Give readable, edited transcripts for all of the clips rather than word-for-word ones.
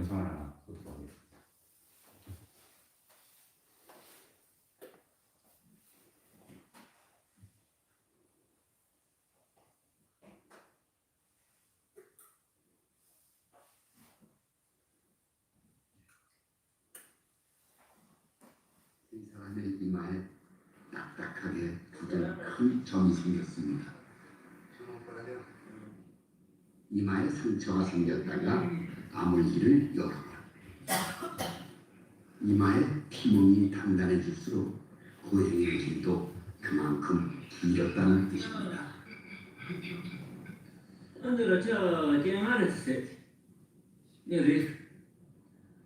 영상을 하나 보도록 하겠습니다. 이 사람의 이마에 딱딱하게 굳은 큰 점이 생겼습니다. 이마에 상처가 생겼다가 아물기를 열어봐. 이마에 피멍이 단단해질수록 고행의 길도 그만큼 길었다는 뜻입니다. 오늘은 저 쟁하랬어요. 네,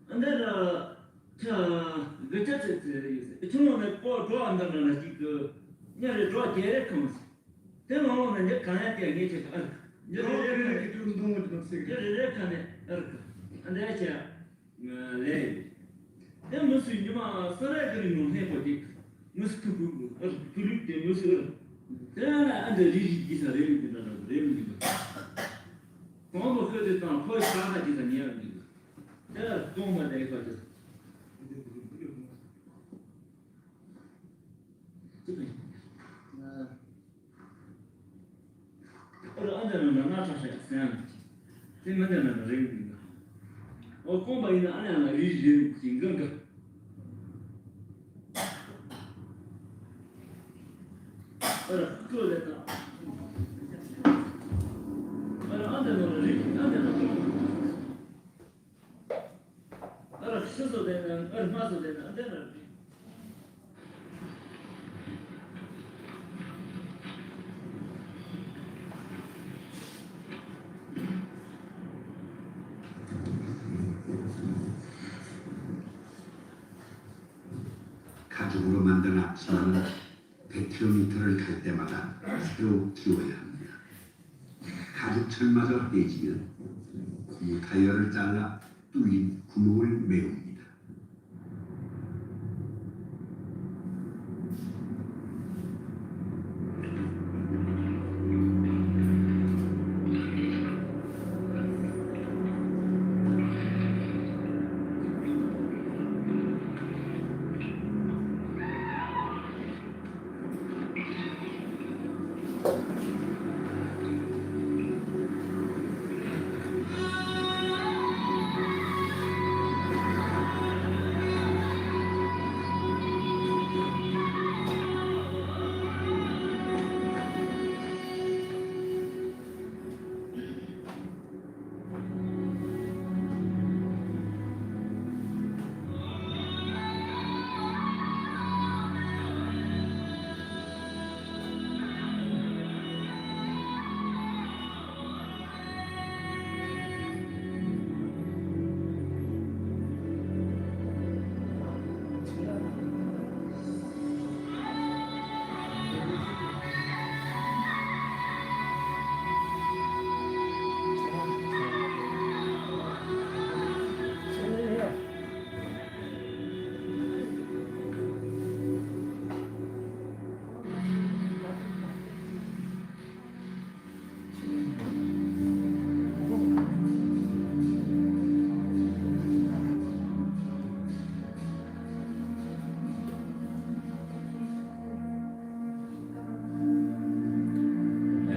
오늘은 저 처음에 뭐 좋아한다는 그 내가 좋아 계획하면서 대만은 이제 가야 돼 이게 저 이렇게 좀 운동을 좀 세게. 이렇게 하네 이렇게 근데 제가 네 내가 무슨 이마 서래 그리는 해보지 무슨 그 그룹 때 무슨 내가 안데 리기사 레미들은 레미들 뭐 그랬던 거의 다 가지고 니야 내가 도움을 내거든 Ora andano na nasza sen. Tym mandano na rynku. O komba ina ana na rijin singanga. Ora kuleta. Ora andano na rynku, andano. Ora şuzo denen, mazo denen, andano. 가죽으로 만든 앞치마는 100km를 갈 때마다 새로 끼워야 합니다. 가죽철마저 깨지면 고무 타이어를 잘라 뚫린 구멍을 메웁니다.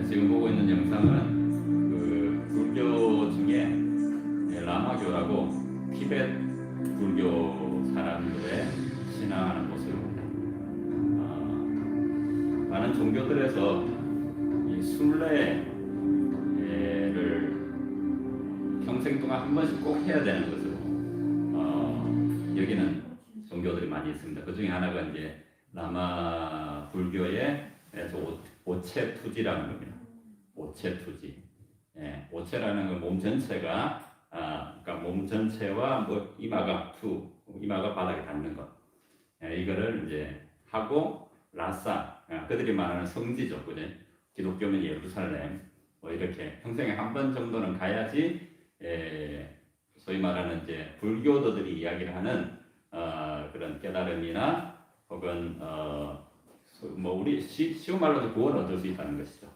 지금 보고 있는 영상은 그 불교 중에 라마교라고 티베트 불교 사람들의 신앙하는 모습입니다. 많은 종교들에서 이 순례를 평생 동안 한 번씩 꼭 해야 되는 것으로 여기는 종교들이 많이 있습니다. 그 중에 하나가 이제 라마 불교의 오체투지라는 겁니다. 오체투지. 오체라는 건 몸 전체가 그러니까 몸 전체와 뭐 이마가 바닥에 닿는 것. 이거를 이제 하고 라사 그들이 말하는 성지죠, 그죠? 기독교면 예루살렘 뭐 이렇게 평생에 한 번 정도는 가야지 소위 말하는 이제 불교도들이 이야기를 하는 그런 깨달음이나 혹은 뭐 우리 쉬운 말로도 구원을 얻을 수 있다는 것이죠.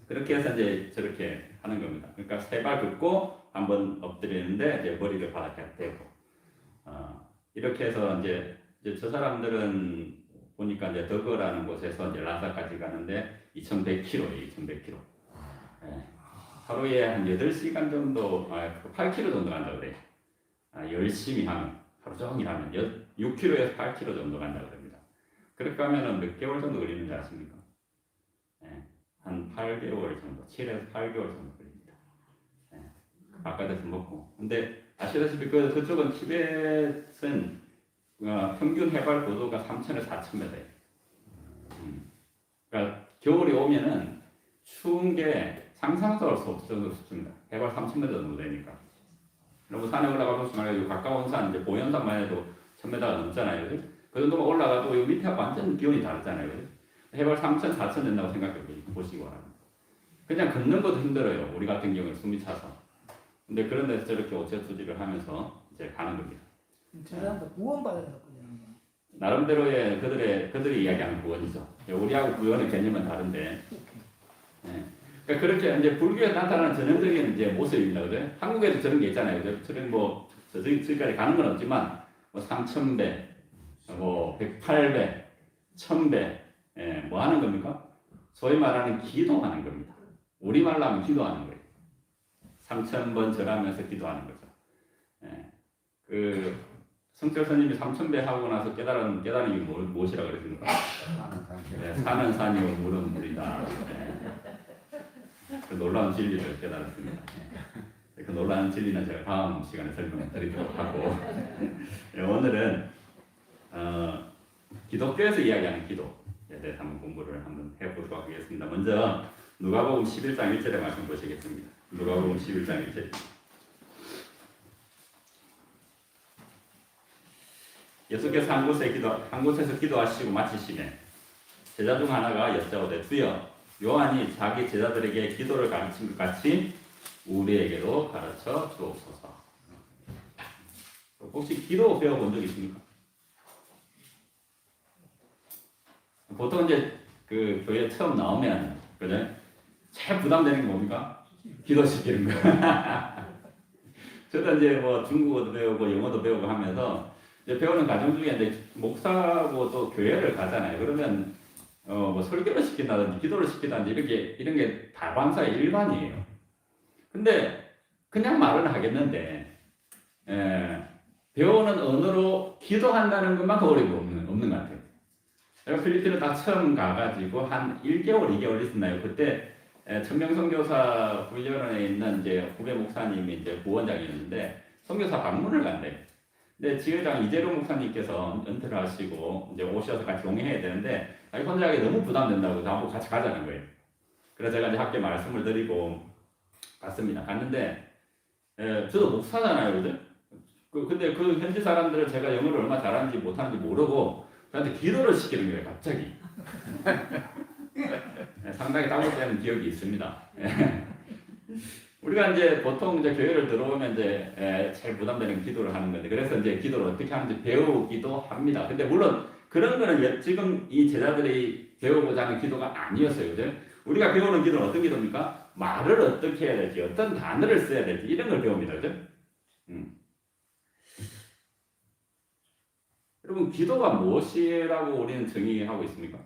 그렇게 해서 이제 저렇게 하는 겁니다. 그러니까 세 발 긋고 한번 엎드리는데 이제 머리를 바닥에 대고 이렇게 해서 이제 저 사람들은 보니까 이제 덕어라는 곳에서 이제 라사까지 가는데 2,100km예요. 2,100km. 예. 하루에 한 8시간 정도, 8km 정도 간다 그래요. 열심히 하면 하루 종일 하면 6km에서 8km 정도 간다 그럽니다. 그렇게 하면은 몇 개월 정도 걸리는지 아십니까? 예. 한 8개월 정도, 7에서 8개월 정도 걸립니다. 예. 바깥에서 먹고. 근데 아시다시피 그쪽은 티벳은 평균 해발 고도가 3,000에서 4,000m예요. 그러니까 겨울이 오면은 추운 게 상상도 할 수 없을 정도로 춥습니다. 해발 3,000m 정도 되니까. 그리고 산에 올라가서 말이죠. 가까운 산, 이제 보현산만 해도 1,000m가 넘잖아요. 그죠? 그 정도만 올라가도 이 밑에 완전 기온이 다르잖아요. 그죠? 해발 3,000, 4,000 된다고 생각해 보시기 바랍니다. 그냥 걷는 것도 힘들어요. 우리 같은 경우에 숨이 차서. 근데 그런 데서 저렇게 오체투지를 하면서 이제 가는 겁니다. 저 사람도 구원받아야 되거든요. 나름대로의 그들이 이야기하는 구원이죠. 우리하고 구원의 개념은 다른데. 네. 그러니까 그렇게 이제 불교에 나타나는 전형적인 이제 모습입니다. 그죠? 한국에도 저런 게 있잖아요. 그죠? 저런 저기까지 가는 건 없지만, 3,000배, 108배, 1,000배, 뭐 하는 겁니까? 소위 말하는 기도하는 겁니다. 우리말로 하면 기도하는 거예요. 3,000번 절하면서 기도하는 거죠. 그 성철 스님이 3,000배 하고 나서 깨달은 게 무엇이라 그랬습니까? 사는 산이 물은 물이다. 그 놀라운 진리를 깨달았습니다. 그 놀라운 진리는 제가 다음 시간에 설명드리도록 하고 오늘은 기독교에서 이야기하는 기도에 대해서 한번 공부를 한번 해보도록 하겠습니다. 먼저 누가복음 11장 1절의 말씀 보시겠습니다. 누가복음 11장 1절. 예수께서 한 곳에서 기도하시고 마치시매 제자 중 하나가 여짜오되 주여 요한이 자기 제자들에게 기도를 가르친 것 같이 우리에게도 가르쳐 주옵소서. 혹시 기도 배워본 적 있습니까? 보통 이제 그 교회 처음 나오면 그죠? 제일 부담되는 게 뭡니까? 기도시키는 거. 저도 이제 뭐 중국어도 배우고 영어도 배우고 하면서 이제 배우는 과정 중에 이제 목사고 또 교회를 가잖아요. 그러면 뭐 설교를 시킨다든지 기도를 시킨다든지 이런 게 다반사의 일반이에요. 근데 그냥 말은 하겠는데 배우는 언어로 기도한다는 것만큼 어려움이 없는 것 같아요. 제가 필리핀을 딱 처음 가가지고 한 1개월, 2개월 있었나요? 그때 천명선교사 훈련원에 있는 이제 후배 목사님이 이제 부원장이었는데 선교사 방문을 간대요. 근데 지회장 이재룡 목사님께서 은퇴를 하시고 이제 오셔서 같이 동행해야 되는데 자기 혼자 하기 너무 부담된다고 저하고 같이 가자는 거예요. 그래서 제가 이제 학교에 말씀을 드리고 갔습니다. 갔는데 저도 목사잖아요, 그죠? 근데 그 현지 사람들은 제가 영어를 얼마나 잘하는지 못하는지 모르고 저한테 기도를 시키는 거예요, 갑자기. 상당히 따뜻한 기억이 있습니다. 우리가 이제 보통 이제 교회를 들어오면 이제 제일 부담되는 기도를 하는 건데 그래서 이제 기도를 어떻게 하는지 배우기도 합니다. 근데 물론 그런 거는 지금 이 제자들이 배우고자 하는 기도가 아니었어요, 그죠? 우리가 배우는 기도는 어떤 기도입니까? 말을 어떻게 해야 될지, 어떤 단어를 써야 될지 이런 걸 배웁니다, 그죠? 여러분 기도가 무엇이라고 우리는 정의하고 있습니까?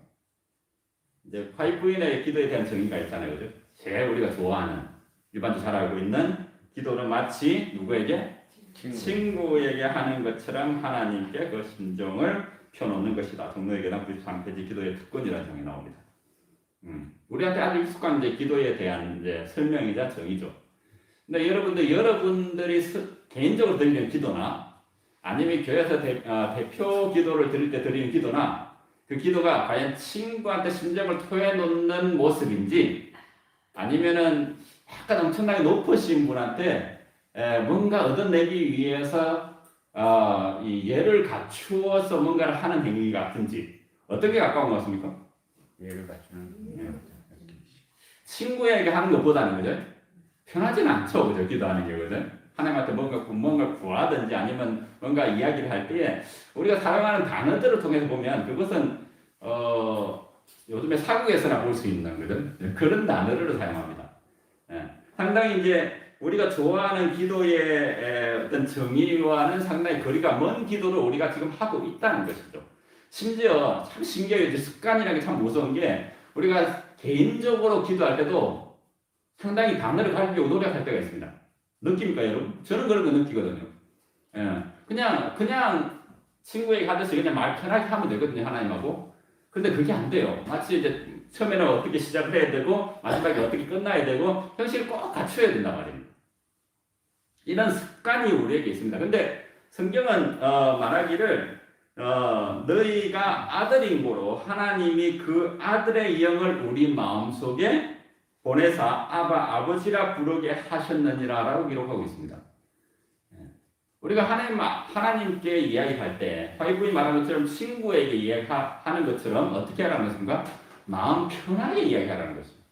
이제 파이프인의 기도에 대한 정의가 있잖아요, 그죠? 제일 우리가 좋아하는 일반적으로 잘 알고 있는 기도는 마치 누구에게? 친구에게 하는 것처럼 하나님께 그 심정을 펴놓는 것이다. 종로의계단 93페이지 기도의 특권이라는 정이 나옵니다. 우리한테 아주 익숙한 이제 기도에 대한 이제 설명이자 정의죠. 근데 여러분들이 개인적으로 드리는 기도나 아니면 교회에서 대표 기도를 드릴 때 드리는 기도나 그 기도가 과연 친구한테 심정을 토해놓는 모습인지 아니면은 약간 엄청나게 높으신 분한테 뭔가 얻어내기 위해서 이 예를 갖추어서 뭔가를 하는 행위 같은지 어떤 게 가까운 것 같습니까? 예를 갖추는 친구에게 하는 것보다는 그죠? 편하지는 않죠, 그죠? 기도하는 게 그죠? 하나님한테 뭔가 구하든지 아니면 뭔가 이야기를 할 때에 우리가 사용하는 단어들을 통해서 보면 그것은 요즘에 사극에서나 볼 수 있는 그죠? 그런 단어를 사용합니다. 상당히 이제 우리가 좋아하는 기도의 어떤 정의와는 상당히 거리가 먼 기도를 우리가 지금 하고 있다는 것이죠. 심지어 참 신기해요. 이제 습관이라는 게 참 무서운 게 우리가 개인적으로 기도할 때도 상당히 단어를 가리려고 노력할 때가 있습니다. 느낍니까, 여러분? 저는 그런 거 느끼거든요. 예. 그냥 친구에게 하듯이 그냥 말 편하게 하면 되거든요, 하나님하고. 근데 그게 안 돼요. 마치 이제 처음에는 어떻게 시작을 해야 되고 마지막에 어떻게 끝나야 되고 형식을 꼭 갖춰야 된단 말입니다. 이런 습관이 우리에게 있습니다. 근데 성경은 말하기를 너희가 아들인 고로 하나님이 그 아들의 영을 우리 마음속에 보내사 아바 아버지라 부르게 하셨느니라라고 기록하고 있습니다. 우리가 하나님께 이야기할 때 화이브이 말한 것처럼 친구에게 이야기하는 것처럼 어떻게 하라는 것인가? 마음 편하게 이야기하라는 것입니다.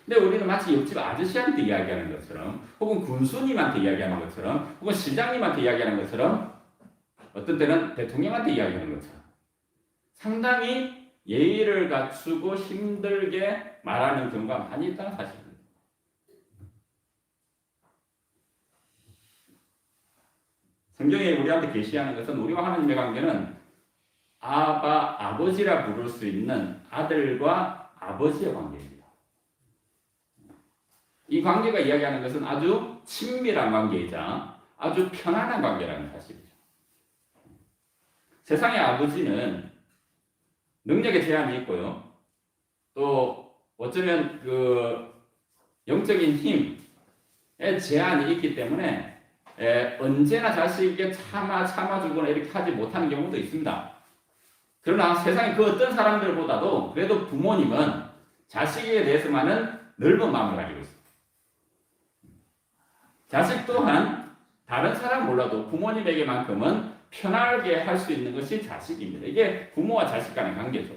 근데 우리는 마치 옆집 아저씨한테 이야기하는 것처럼 혹은 군수님한테 이야기하는 것처럼 혹은 시장님한테 이야기하는 것처럼 어떤 때는 대통령한테 이야기하는 것처럼 상당히 예의를 갖추고 힘들게 말하는 경우가 많이 있다는 사실입니다. 성경에 우리한테 계시하는 것은 우리와 하나님의 관계는 아버지라 부를 수 있는 아들과 아버지의 관계입니다. 이 관계가 이야기하는 것은 아주 친밀한 관계이자 아주 편안한 관계라는 사실이죠. 세상의 아버지는 능력의 제한이 있고요. 또 어쩌면 그 영적인 힘의 제한이 있기 때문에 언제나 자식에게 참아주거나 이렇게 하지 못하는 경우도 있습니다. 그러나 세상의 그 어떤 사람들보다도 그래도 부모님은 자식에 대해서만은 넓은 마음을 가지고 있습니다. 자식 또한 다른 사람 몰라도 부모님에게만큼은 편하게 할 수 있는 것이 자식입니다. 이게 부모와 자식 간의 관계죠.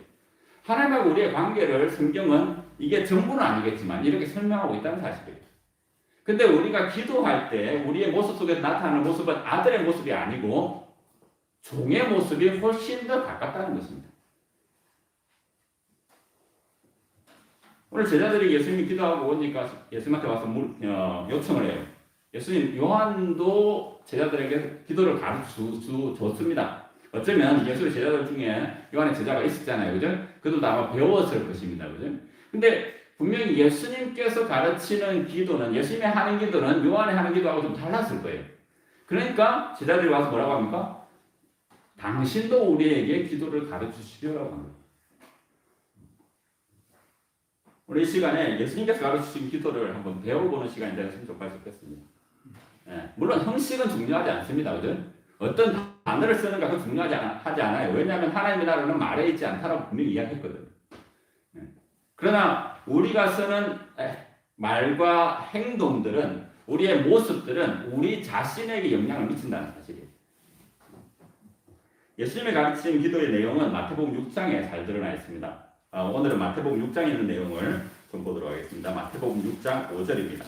하나님하고 우리의 관계를 성경은 이게 전부는 아니겠지만 이렇게 설명하고 있다는 사실이에요. 근데 우리가 기도할 때 우리의 모습 속에 나타나는 모습은 아들의 모습이 아니고 종의 모습이 훨씬 더 가깝다는 것입니다. 오늘 제자들이 예수님이 기도하고 오니까 예수님한테 와서 요청을 해요. 예수님, 요한도 제자들에게 기도를 가르쳐줬습니다. 어쩌면 예수의 제자들 중에 요한의 제자가 있었잖아요. 그죠? 그들도 아마 배웠을 것입니다. 그죠? 근데 분명히 예수님께서 가르치는 기도는, 예수님이 하는 기도는 요한이 하는 기도하고 좀 달랐을 거예요. 그러니까 제자들이 와서 뭐라고 합니까? 당신도 우리에게 기도를 가르치시려고 합니다. 오늘 이 시간에 예수님께서 가르치신 기도를 한번 배워보는 시간이 되었으면 좋겠습니다. 물론 형식은 중요하지 않습니다. 그죠? 어떤 단어를 쓰는가 그 중요하지 않아요. 왜냐하면 하나님의 나라는 말에 있지 않다라고 분명히 이야기했거든요. 그러나 우리가 쓰는 말과 행동들은, 우리의 모습들은 우리 자신에게 영향을 미친다는 사실이에요. 예수님이 가르친 기도의 내용은 마태복음 6장에 잘 드러나 있습니다. 오늘은 마태복음 6장에 있는 내용을 좀 보도록 하겠습니다. 마태복음 6장 5절입니다.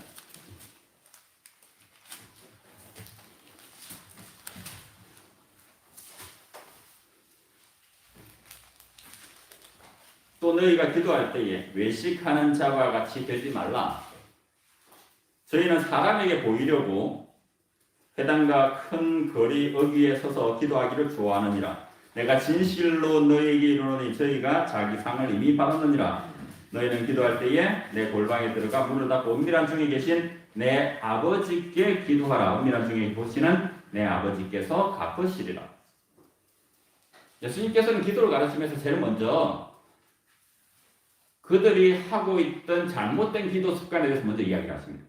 또 너희가 기도할 때에 외식하는 자와 같이 되지 말라. 저희는 사람에게 보이려고 회당과 큰 거리 어귀에 서서 기도하기를 좋아하느니라. 내가 진실로 너희에게 이르노니 저희가 자기 상을 이미 받았느니라. 너희는 기도할 때에 내 골방에 들어가 문을 닫고 은밀한 중에 계신 내 아버지께 기도하라. 은밀한 중에 보시는 내 아버지께서 갚으시리라. 예수님께서는 기도를 가르치면서 제일 먼저 그들이 하고 있던 잘못된 기도 습관에 대해서 먼저 이야기를 하십니다.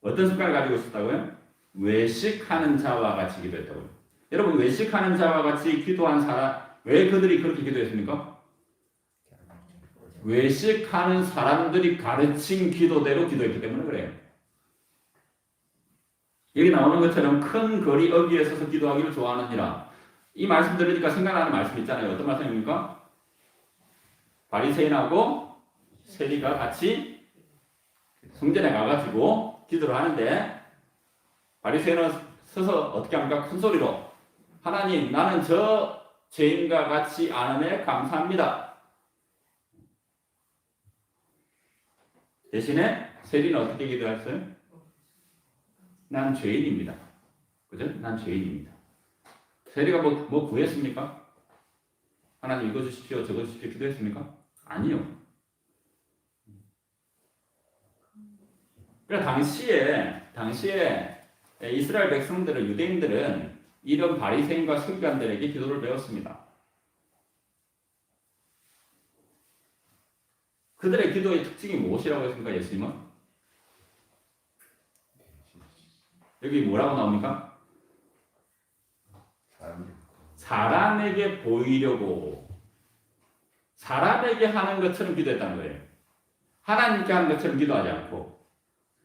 어떤 습관을 가지고 있었다고요? 외식하는 자와 같이 기도했다고요. 여러분, 외식하는 자와 같이 기도한 사람, 왜 그들이 그렇게 기도했습니까? 외식하는 사람들이 가르친 기도대로 기도했기 때문에 그래요. 여기 나오는 것처럼 큰 거리 어귀에 서서 기도하기를 좋아하느니라. 이 말씀 들으니까 생각나는 말씀 있잖아요. 어떤 말씀입니까? 바리새인하고 세리가 같이 성전에 가가지고 기도를 하는데 바리새인은 서서 어떻게 합니까? 큰 소리로 하나님, 나는 저 죄인과 같이 않음에 감사합니다. 대신에 세리는 어떻게 기도했어요? 난 죄인입니다. 그죠? 난 죄인입니다. 세리가 뭐 구했습니까? 하나님 이거 주십시오, 저거 주십시오 기도했습니까? 아니요. 그러니까 당시에 이스라엘 백성들은 유대인들은 이런 바리새인과 서기관들에게 기도를 배웠습니다. 그들의 기도의 특징이 무엇이라고 했습니까? 예수님은 여기 뭐라고 나옵니까? 사람에게 보이려고 사람에게 하는 것처럼 기도했다는 거예요. 하나님께 하는 것처럼 기도하지 않고.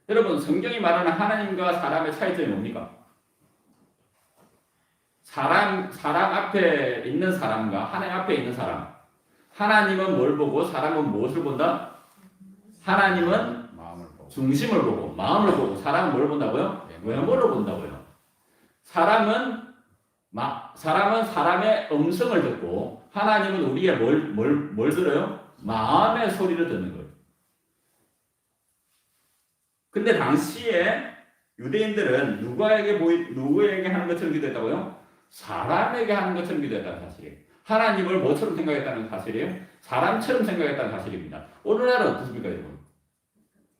여러분 성경이 말하는 하나님과 사람의 차이점이 뭡니까? 사람 앞에 있는 사람과 하나님 앞에 있는 사람. 하나님은 뭘 보고 사람은 무엇을 본다? 하나님은 중심을 보고 마음을 보고 사람은 뭘 본다고요? 외모를 본다고요. 사람은 사람의 음성을 듣고 하나님은 우리의 뭘 들어요? 마음의 소리를 듣는 거예요. 근데 당시에 유대인들은 누구에게 하는 것처럼 기도했다고요? 사람에게 하는 것처럼 기도했다는 사실이에요. 하나님을 뭐처럼 생각했다는 사실이에요? 사람처럼 생각했다는 사실입니다. 오늘날은 어떻습니까, 여러분?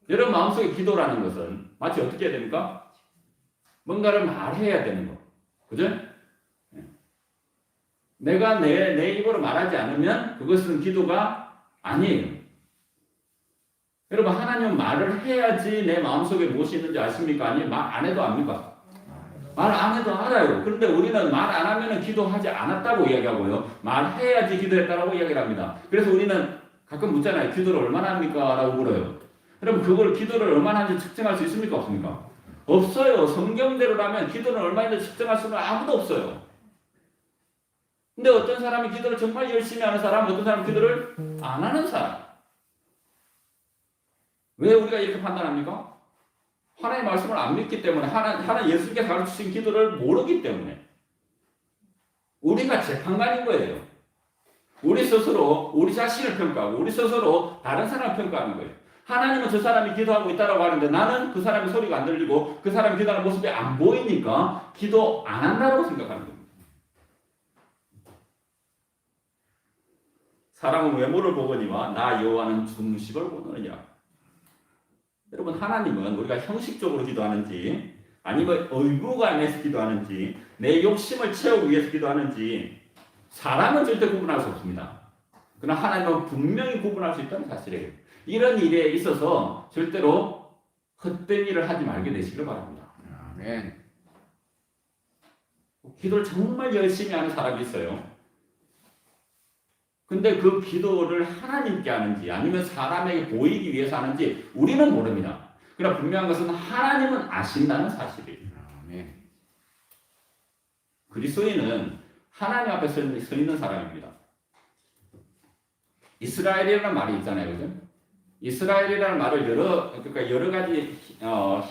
여러분 마음속에 기도라는 것은 마치 어떻게 해야 됩니까? 뭔가를 말해야 되는 거. 그죠? 내가 내 입으로 말하지 않으면 그것은 기도가 아니에요. 여러분 하나님은 말을 해야지 내 마음속에 무엇이 있는지 아십니까? 아니면 말 안 해도 압니까? 말 안 해도 알아요. 그런데 우리는 말 안 하면 기도하지 않았다고 이야기하고요. 말해야지 기도했다라고 이야기를 합니다. 그래서 우리는 가끔 묻잖아요. 기도를 얼마나 합니까? 라고 물어요. 여러분 그걸 기도를 얼마나 하는지 측정할 수 있습니까? 없습니까? 없어요. 성경대로라면 기도는 얼마인지 측정할 수는 아무도 없어요. 근데 어떤 사람이 기도를 정말 열심히 하는 사람, 어떤 사람은 기도를 안 하는 사람. 왜 우리가 이렇게 판단합니까? 하나님의 말씀을 안 믿기 때문에 하나님 예수님께서 가르치신 기도를 모르기 때문에 우리가 재판관인 거예요. 우리 스스로 우리 자신을 평가하고 우리 스스로 다른 사람을 평가하는 거예요. 하나님은 저 사람이 기도하고 있다고 하는데 나는 그 사람의 소리가 안 들리고 그 사람이 기도하는 모습이 안 보이니까 기도 안 한다고 생각하는 겁니다. 사람은 외모를 보거니와 나 여호와는 중심을 보느니라. 여러분 하나님은 우리가 형식적으로 기도하는지 아니면 의무감에서 기도하는지 내 욕심을 채우기 위해서 기도하는지 사람은 절대 구분할 수 없습니다. 그러나 하나님은 분명히 구분할 수 있다는 사실이에요. 이런 일에 있어서 절대로 헛된 일을 하지 말게 되시길 바랍니다. 아멘. 기도를 정말 열심히 하는 사람이 있어요. 근데 그 기도를 하나님께 하는지 아니면 사람에게 보이기 위해서 하는지 우리는 모릅니다. 그러나 분명한 것은 하나님은 아신다는 사실이에요. 아멘. 그리스도인은 하나님 앞에 서 있는 사람입니다. 이스라엘이라는 말이 있잖아요. 그죠? 이스라엘이라는 말을 여러 가지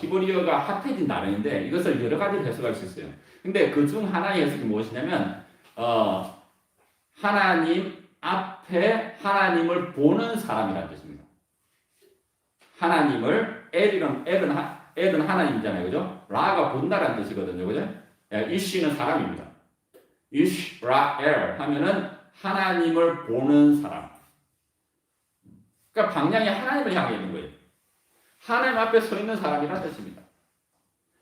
히브리어가 합해진 단어인데 이것을 여러 가지로 해석할 수 있어요. 근데 그 중 하나의 해석이 무엇이냐면 하나님 앞에 하나님을 보는 사람이라는 뜻입니다. 하나님을 엘은 하나님이잖아요, 그죠? 라가 본다라는 뜻이거든요, 그죠? 이쉬는 사람입니다. 이스라엘 하면은 하나님을 보는 사람. 그러니까 방향이 하나님을 향해 있는 거예요. 하나님 앞에 서 있는 사람이라는 뜻입니다.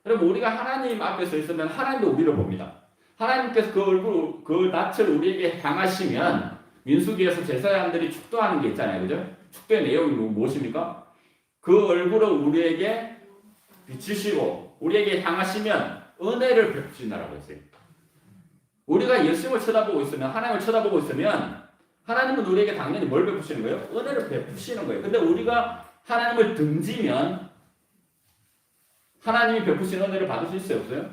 여러분 우리가 하나님 앞에 서 있으면 하나님도 우리를 봅니다. 하나님께서 그 낯을 우리에게 향하시면 민수기에서 제사장들이 축도하는 게 있잖아요. 그죠? 축도의 내용이 무엇입니까? 그 얼굴을 우리에게 비추시고 우리에게 향하시면 은혜를 베푸신다라고 했어요. 우리가 예수님을 쳐다보고 있으면 하나님을 쳐다보고 있으면 하나님은 우리에게 당연히 뭘 베푸시는 거예요? 은혜를 베푸시는 거예요. 근데 우리가 하나님을 등지면 하나님이 베푸시는 은혜를 받을 수 있어요? 없어요?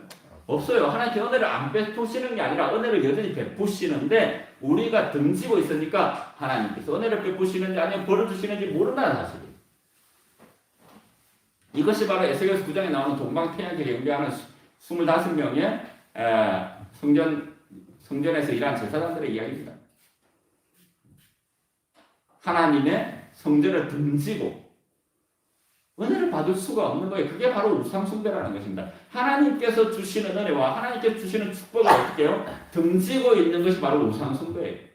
없어요. 하나님께 은혜를 안 베푸시는 게 아니라 은혜를 여전히 베푸시는데 우리가 등지고 있으니까 하나님께서 은혜를 베푸시는지 아니면 벌을 주시는지 모른다는 사실이에요. 이것이 바로 에스겔서 9장에 나오는 동방태양계 경배하는 25명의 성전에서 일하는 제사장들의 이야기입니다. 하나님의 성전을 등지고 은혜를 받을 수가 없는 거예요. 그게 바로 우상숭배라는 것입니다. 하나님께서 주시는 은혜와 하나님께서 주시는 축복을 어떻게 해요? 등지고 있는 것이 바로 우상숭배예요.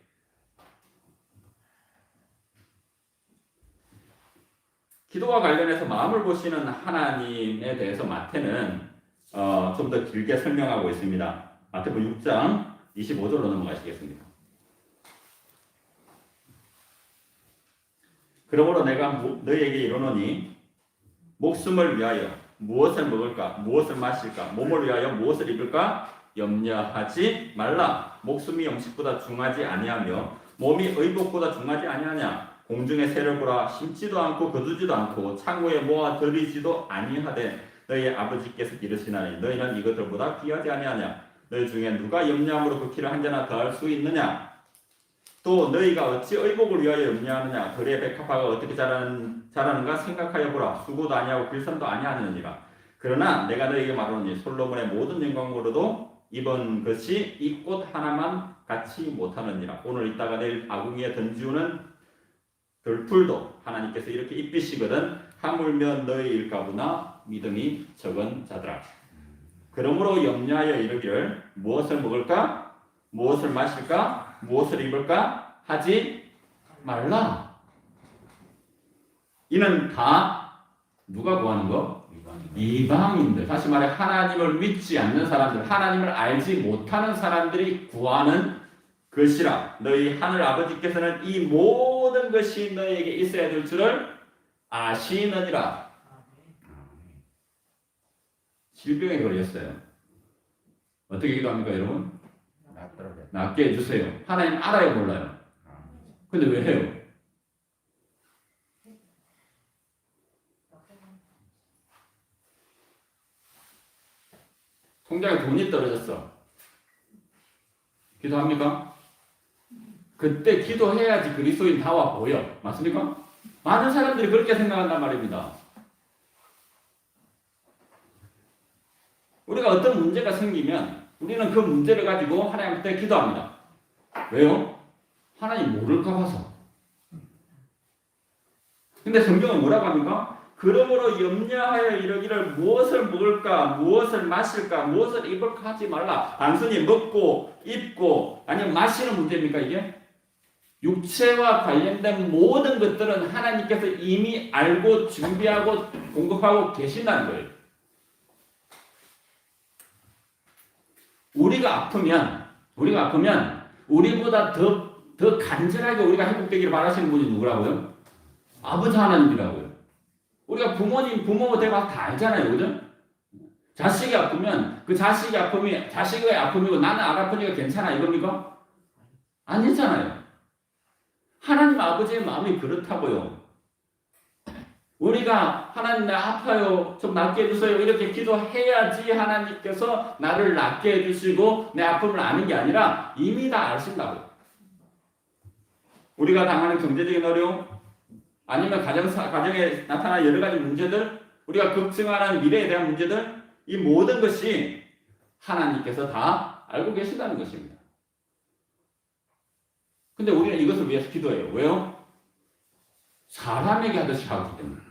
기도와 관련해서 마음을 보시는 하나님에 대해서 마태는 좀 더 길게 설명하고 있습니다. 마태복음 6장 25절로 넘어가시겠습니다. 그러므로 내가 너희에게 이르노니 목숨을 위하여 무엇을 먹을까 무엇을 마실까 몸을 위하여 무엇을 입을까 염려하지 말라. 목숨이 음식보다 중하지 아니하며 몸이 의복보다 중하지 아니하냐. 공중의 새를 보라. 심지도 않고 거두지도 않고 창고에 모아 들이지도 아니하되 너희 아버지께서 기르시나니 너희는 이것들보다 귀하지 아니하냐. 너희 중에 누가 염려함으로 그 키를 한 자나 더할 수 있느냐. 또 너희가 어찌 의복을 위하여 염려하느냐. 들의 백합화가 어떻게 자라는가 생각하여 보라. 수고도 아니하고 길선도 아니하느니라. 그러나 내가 너희에게 말하노니 솔로몬의 모든 영광으로도 입은 것이 이 꽃 하나만 같이 못하느니라. 오늘 있다가 내일 아궁이에 던지우는 들풀도 하나님께서 이렇게 입히시거든 하물며 너희일까보나 믿음이 적은 자들아. 그러므로 염려하여 이르기를 무엇을 먹을까 무엇을 마실까 무엇을 입을까 하지 말라. 이는 다 누가 구하는 거? 이방인들. 다시 말해 하나님을 믿지 않는 사람들, 하나님을 알지 못하는 사람들이 구하는 것이라. 너희 하늘 아버지께서는 이 모든 것이 너희에게 있어야 될 줄을 아시느니라. 질병에 걸렸어요. 어떻게 기도합니까 여러분? 낫게 해주세요. 하나님 알아요 몰라요? 근데 왜 해요? 통장에 돈이 떨어졌어. 기도합니까? 그때 기도해야지 그리스도인 다와 보여. 맞습니까? 많은 사람들이 그렇게 생각한단 말입니다. 우리가 어떤 문제가 생기면 우리는 그 문제를 가지고 하나님한테 기도합니다. 왜요? 하나님 모를까 봐서. 근데 성경은 뭐라고 합니까? 그러므로 염려하여 이르기를 무엇을 먹을까 무엇을 마실까 무엇을 입을까 하지 말라. 단순히 먹고 입고 아니면 마시는 문제입니까 이게? 육체와 관련된 모든 것들은 하나님께서 이미 알고 준비하고 공급하고 계신다는 거예요. 우리가 아프면 우리보다 더 간절하게 우리가 회복되기를 바라시는 분이 누구라고요? 아버지 하나님이라고요. 우리가 부모 대박 다 알잖아요. 그죠? 자식이 아프면 그 자식의 아픔이고 나는 안 아프니까 괜찮아 이겁니까? 아니잖아요. 하나님 아버지의 마음이 그렇다고요. 우리가 하나님 나 아파요 좀 낫게 해주세요 이렇게 기도해야지 하나님께서 나를 낫게 해주시고 내 아픔을 아는 게 아니라 이미 다 아신다고요. 우리가 당하는 경제적인 어려움 아니면 가정에 나타나는 여러 가지 문제들 우리가 걱정하는 미래에 대한 문제들 이 모든 것이 하나님께서 다 알고 계신다는 것입니다. 근데 우리는 이것을 위해서 기도해요. 왜요? 사람에게 하듯이 하기 때문에.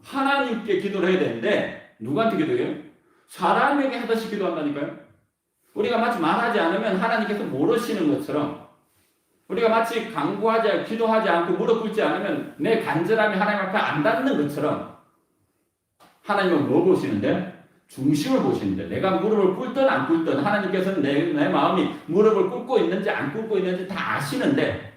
하나님께 기도를 해야 되는데 누구한테 기도해요? 사람에게 하듯이 기도한다니까요. 우리가 마치 말하지 않으면 하나님께서 모르시는 것처럼 우리가 마치 기도하지 않고 무릎 꿇지 않으면 내 간절함이 하나님 앞에 안 닿는 것처럼 하나님은 뭐 보시는데? 중심을 보시는데 내가 무릎을 꿇든 안 꿇든 하나님께서는 내 마음이 무릎을 꿇고 있는지 안 꿇고 있는지 다 아시는데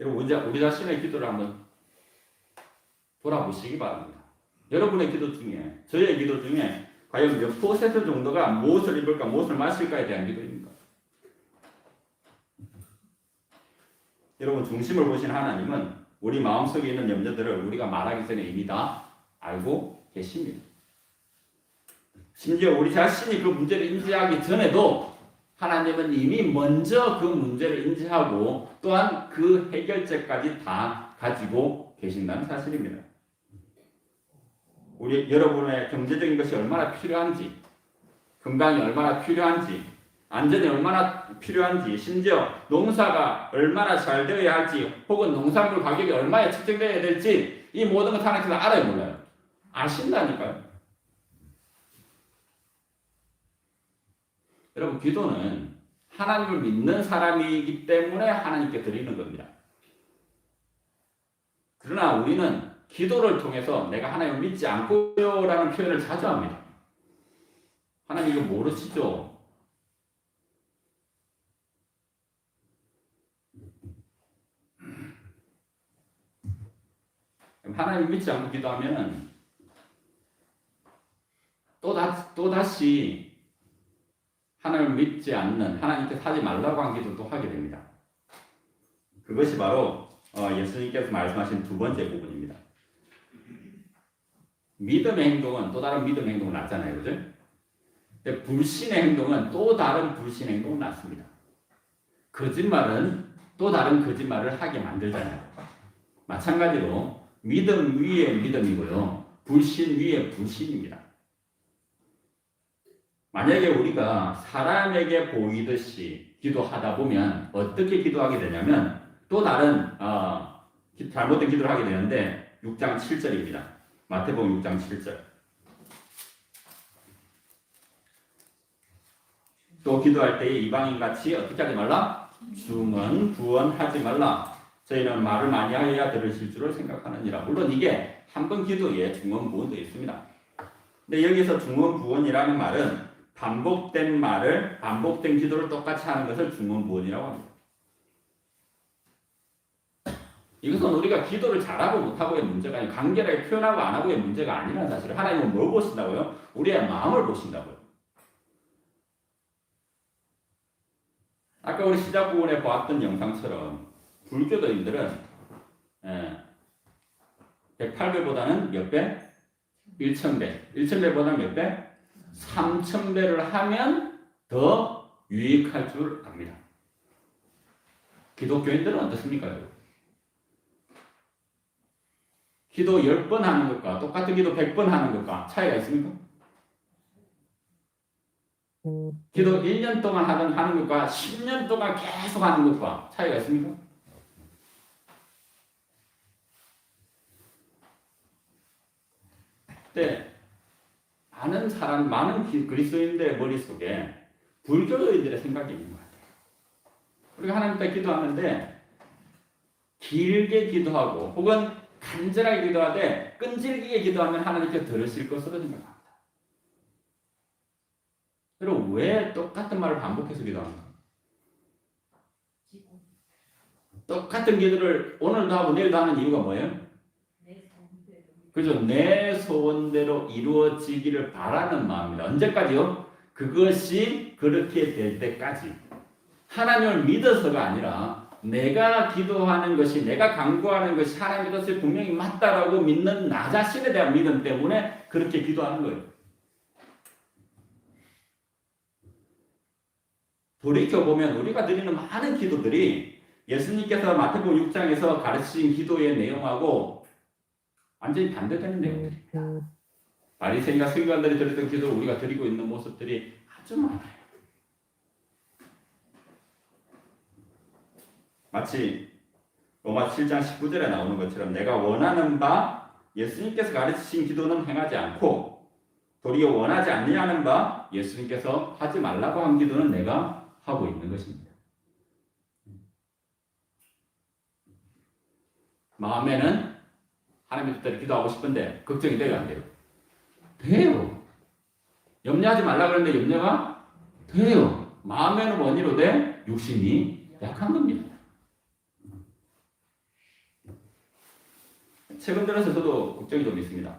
여러분 우리 자신의 기도를 한번 돌아보시기 바랍니다. 여러분의 기도 중에 저의 기도 중에 과연 몇 퍼센트 정도가 무엇을 입을까 무엇을 마실까에 대한 기도입니까? 여러분 중심을 보신 하나님은 우리 마음속에 있는 염려들을 우리가 말하기 전에 이미 다 알고 계십니다. 심지어 우리 자신이 그 문제를 인지하기 전에도 하나님은 이미 먼저 그 문제를 인지하고 또한 그 해결책까지 다 가지고 계신다는 사실입니다. 여러분의 경제적인 것이 얼마나 필요한지 건강이 얼마나 필요한지 안전이 얼마나 필요한지, 심지어 농사가 얼마나 잘 되어야 할지, 혹은 농산물 가격이 얼마에 책정되어야 될지 이 모든 것 하나님께서 알아요, 몰라요? 아신다니까요. 여러분, 기도는 하나님을 믿는 사람이기 때문에 하나님께 드리는 겁니다. 그러나 우리는 기도를 통해서 내가 하나님을 믿지 않고요라는 표현을 자주 합니다. 하나님 이거 모르시죠? 하나님 믿지 않고 기도하면은 또다시 하나님을 믿지 않는 하나님께서 하지 말라고 한 기도도 하게 됩니다. 그것이 바로 예수님께서 말씀하신 두 번째 부분입니다. 믿음의 행동은 또 다른 믿음의 행동을 낳잖아요. 그죠? 근데 불신의 행동은 또 다른 불신의 행동을 낳습니다. 거짓말은 또 다른 거짓말을 하게 만들잖아요. 마찬가지로 믿음 위에 믿음이고요. 불신 위에 불신입니다. 만약에 우리가 사람에게 보이듯이 기도하다 보면 어떻게 기도하게 되냐면 또 다른 잘못된 기도를 하게 되는데 6장 7절입니다. 마태복음 6장 7절. 또 기도할 때에 이방인같이 어떻게 하지 말라? 중언 부언하지 말라. 저희는 말을 많이 하여야 들으실 줄을 생각하느니라. 물론 이게 한 번 기도에 중언 부언도 있습니다. 근데 여기서 중언 부언이라는 말은 반복된 말을, 반복된 기도를 똑같이 하는 것을 중언 부언이라고 합니다. 이것은 우리가 기도를 잘하고 못하고의 문제가 아니고 간결하게 표현하고 안 하고의 문제가 아니라는 사실을. 하나님은 뭘 보신다고요? 우리의 마음을 보신다고요. 아까 우리 시작 부분에 보았던 영상처럼 불교도인들은 108배보다는 몇 배? 1000배. 1000배보다는 몇 배? 3000배를 하면 더 유익할 줄 압니다. 기독교인들은 어떻습니까? 기도 10번 하는 것과 똑같은 기도 100번 하는 것과 차이가 있습니까? 기도 1년 동안 하는 것과 10년 동안 계속 하는 것과 차이가 있습니까? 그때 많은 그리스도인들의 머릿속에 불교도인들의 생각이 있는 것 같아요. 우리가 하나님 앞에 기도하는데 길게 기도하고 혹은 간절하게 기도하되 끈질기게 기도하면 하나님께 들으실 것으로 생각합니다. 그럼 왜 똑같은 말을 반복해서 기도합니까? 똑같은 기도를 오늘도 하고 내일도 하는 이유가 뭐예요? 그죠? 내 소원대로 이루어지기를 바라는 마음입니다. 언제까지요? 그것이 그렇게 될 때까지. 하나님을 믿어서가 아니라 내가 기도하는 것이, 내가 간구하는 것이 하나님의 뜻이 분명히 맞다라고 믿는 나 자신에 대한 믿음 때문에 그렇게 기도하는 거예요. 돌이켜보면 우리가 드리는 많은 기도들이 예수님께서 마태복음 6장에서 가르치신 기도의 내용하고 완전히 반대되는 내용들입니다. 바리새인과 서기관들이 드렸던 기도를 우리가 드리고 있는 모습들이 아주 많아요. 마치 로마 7장 19절에 나오는 것처럼 내가 원하는 바 예수님께서 가르치신 기도는 행하지 않고 도리어 원하지 않느냐는 바 예수님께서 하지 말라고 한 기도는 내가 하고 있는 것입니다. 마음에는 하나님의 뜻대로 기도하고 싶은데 걱정이 돼요, 안 돼요? 돼요. 염려하지 말라 그러는데 염려가 돼요. 마음에는 원이로되 육신이 약한 겁니다. 최근 들어서 저도 걱정이 좀 있습니다.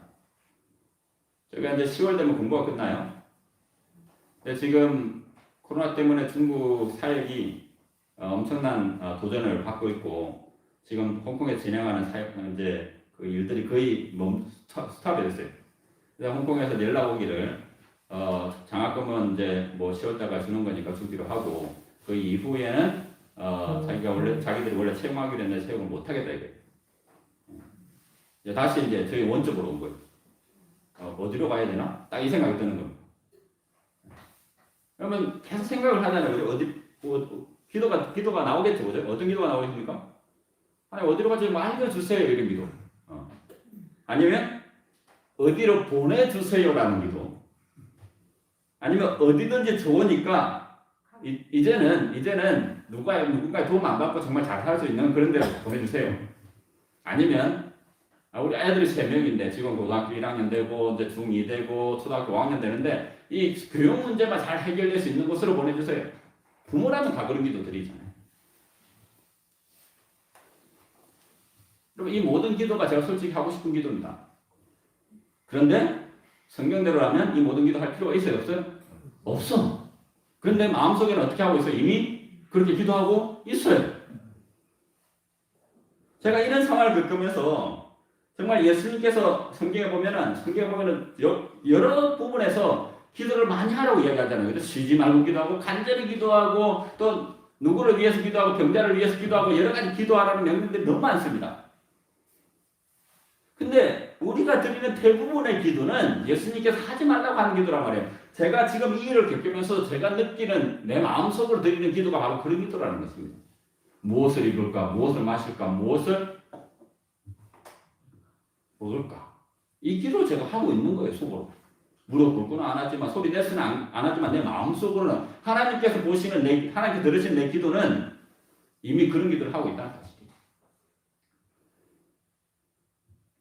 저희가 이제 10월 되면 공부가 끝나요. 근데 지금 코로나 때문에 중국 사역이 엄청난 도전을 받고 있고 지금 홍콩에 진행하는 사역 이제 그 일들이 거의 스탑이 됐어요. 그래서 홍콩에서 연락 오기를 장학금은 이제 뭐 10월달까지 주는 거니까 주기로 하고 그 이후에는 자기들이 원래 채용하기로 했는데 채용을 못 하겠다 이거예요. 이제 다시 이제 저희 원점으로 온 거예요. 어디로 가야 되나? 딱 이 생각이 드는 겁니다. 그러면 계속 생각을 하잖아요. 우리 기도가 나오겠죠. 그죠? 어떤 기도가 나오겠습니까? 아니 어디로 가지 뭐 알려주세요 이런 기도. 아니면 어디로 보내주세요라는 기도. 아니면 어디든지 좋으니까 이제는 누군가의 도움 안 받고 정말 잘 살 수 있는 그런 데로 보내주세요. 아니면 우리 애들이 3명인데 지금 고등학교 1학년 되고 이제 중2 되고 초등학교 5학년 되는데 이 교육 문제만 잘 해결될 수 있는 곳으로 보내주세요. 부모라면 다 그런 기도 드리잖아요. 그럼 이 모든 기도가 제가 솔직히 하고 싶은 기도입니다. 그런데 성경대로라면 이 모든 기도 할 필요가 있어요? 없어요? 없어. 그런데 마음속에는 어떻게 하고 있어요? 이미 그렇게 기도하고 있어요. 제가 이런 상황을 겪으면서 정말 예수님께서 성경에 보면은 여러 부분에서 기도를 많이 하라고 이야기하잖아요. 쉬지 말고 기도하고 간절히 기도하고 또 누구를 위해서 기도하고 병자를 위해서 기도하고 여러 가지 기도하라는 명령들이 너무 많습니다. 근데 우리가 드리는 대부분의 기도는 예수님께서 하지 말라고 하는 기도란 말이에요. 제가 지금 이 일을 겪으면서 제가 느끼는 내 마음속으로 드리는 기도가 바로 그런 기도라는 것입니다. 무엇을 입을까? 무엇을 마실까? 무엇을 먹을까? 이 기도를 제가 하고 있는 거예요, 속으로. 무릎 꿇고는 안 하지만, 소리 내서는 안 하지만 내 마음속으로는 하나님께서 보시는 하나님께서 들으신 내 기도는 이미 그런 기도를 하고 있다는 사실이에요.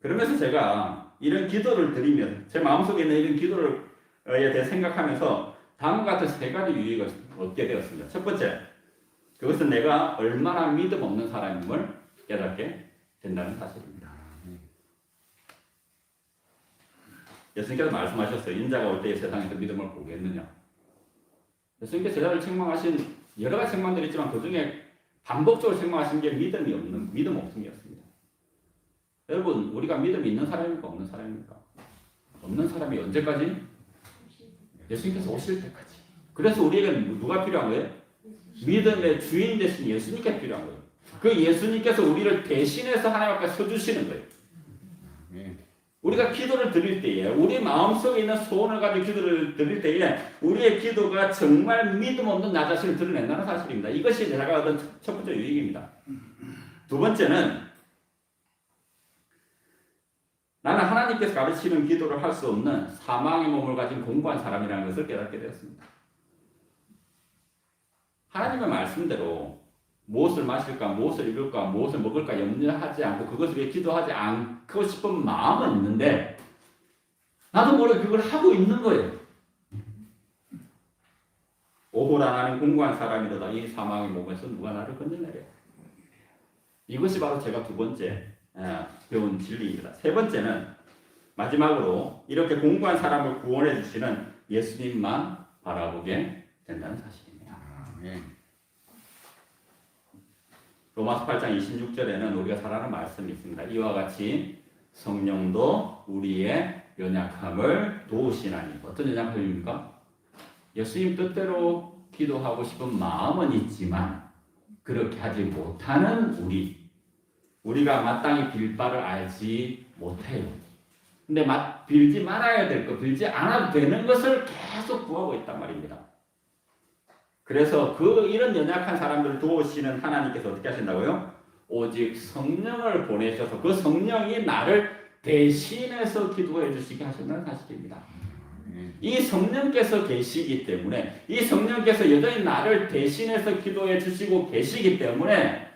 그러면서 제가 이런 기도를 드리면, 제 마음속에 있는 이런 기도에 대해 생각하면서 다음과 같은 3가지 유익을 얻게 되었습니다. 첫 번째, 그것은 내가 얼마나 믿음 없는 사람임을 깨닫게 된다는 사실입니다. 예수님께서 말씀하셨어요. 인자가 올 때에 세상에서 믿음을 보겠느냐. 예수님께서 제자를 책망하신 여러 가지 책망들이 있지만 그 중에 반복적으로 책망하신 게 믿음 없음이었습니다. 여러분, 우리가 믿음이 있는 사람입니까? 없는 사람입니까? 없는 사람이 언제까지? 예수님께서 오실 때까지. 그래서 우리에게는 누가 필요한 거예요? 믿음의 주인 되신 예수님께 필요한 거예요. 그 예수님께서 우리를 대신해서 하나님 앞에 서주시는 거예요. 우리가 기도를 드릴 때에 우리 마음속에 있는 소원을 가지고 기도를 드릴 때에 우리의 기도가 정말 믿음 없는 나 자신을 드러낸다는 사실입니다. 이것이 제가 얻은 첫 번째 유익입니다. 두 번째는 나는 하나님께서 가르치는 기도를 할 수 없는 사망의 몸을 가진 공부한 사람이라는 것을 깨닫게 되었습니다. 하나님의 말씀대로 무엇을 마실까, 무엇을 입을까, 무엇을 먹을까 염려하지 않고 그것을 위해 기도하지 않고 싶은 마음은 있는데 나도 모르게 그걸 하고 있는 거예요. 오호라 나는 공고한 사람이로다. 이 사망의 몸에서 누가 나를 건져내려. 이것이 바로 제가 두 번째 배운 진리입니다. 세 번째는 마지막으로 이렇게 공고한 사람을 구원해 주시는 예수님만 바라보게 된다는 사실입니다. 로마서 8장 26절에는 우리가 잘 아는 말씀이 있습니다. 이와 같이 성령도 우리의 연약함을 도우시나니. 어떤 연약함입니까? 예수님 뜻대로 기도하고 싶은 마음은 있지만 그렇게 하지 못하는 우리가 마땅히 빌 바를 알지 못해요. 근데 빌지 말아야 될 것, 빌지 않아도 되는 것을 계속 구하고 있단 말입니다. 그래서 이런 연약한 사람들을 도우시는 하나님께서 어떻게 하신다고요? 오직 성령을 보내셔서 그 성령이 나를 대신해서 기도해 주시게 하신다는 사실입니다. 이 성령께서 계시기 때문에 이 성령께서 여전히 나를 대신해서 기도해 주시고 계시기 때문에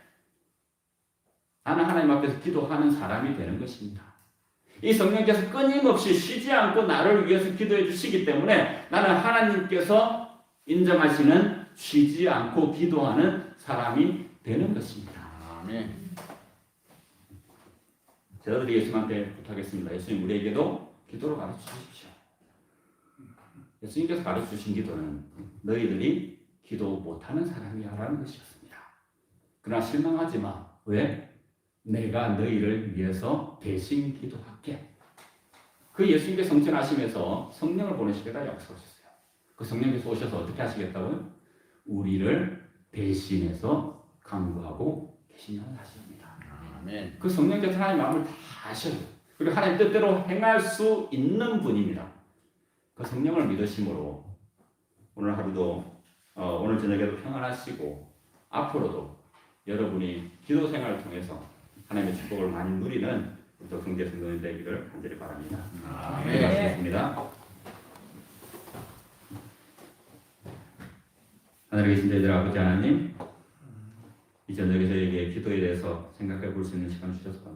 나는 하나님 앞에서 기도하는 사람이 되는 것입니다. 이 성령께서 끊임없이 쉬지 않고 나를 위해서 기도해 주시기 때문에 나는 하나님께서 인정하시는 쉬지 않고 기도하는 사람이 되는 것입니다. 아멘. 제자들이 예수님한테 부탁했습니다. 예수님 우리에게도 기도를 가르쳐 주십시오. 예수님께서 가르쳐 주신 기도는 너희들이 기도 못하는 사람이야라는 것이었습니다. 그러나 실망하지 마. 왜? 내가 너희를 위해서 대신 기도할게. 그 예수님께서 성천하시면서 성령을 보내시겠다 약속하셨어요. 그 성령께서 오셔서 어떻게 하시겠다고요? 우리를 대신해서 강구하고 계시냐는 사실입니다. 아멘. 그 성령께서 하나님 마음을 다 아셔요. 그리고 하나님 뜻대로 행할 수 있는 분입니다. 그 성령을 믿으심으로 오늘 하루도 오늘 저녁에도 평안하시고 앞으로도 여러분이 기도 생활을 통해서 하나님의 축복을 많이 누리는 또 성대 성도님 되기를 간절히 바랍니다. 네, 말씀했습니다. 하늘에 계신 저희들 아버지 하나님, 이 저녁에 저에게 기도에 대해서 생각해 볼 수 있는 시간 주셔서 감사합니다.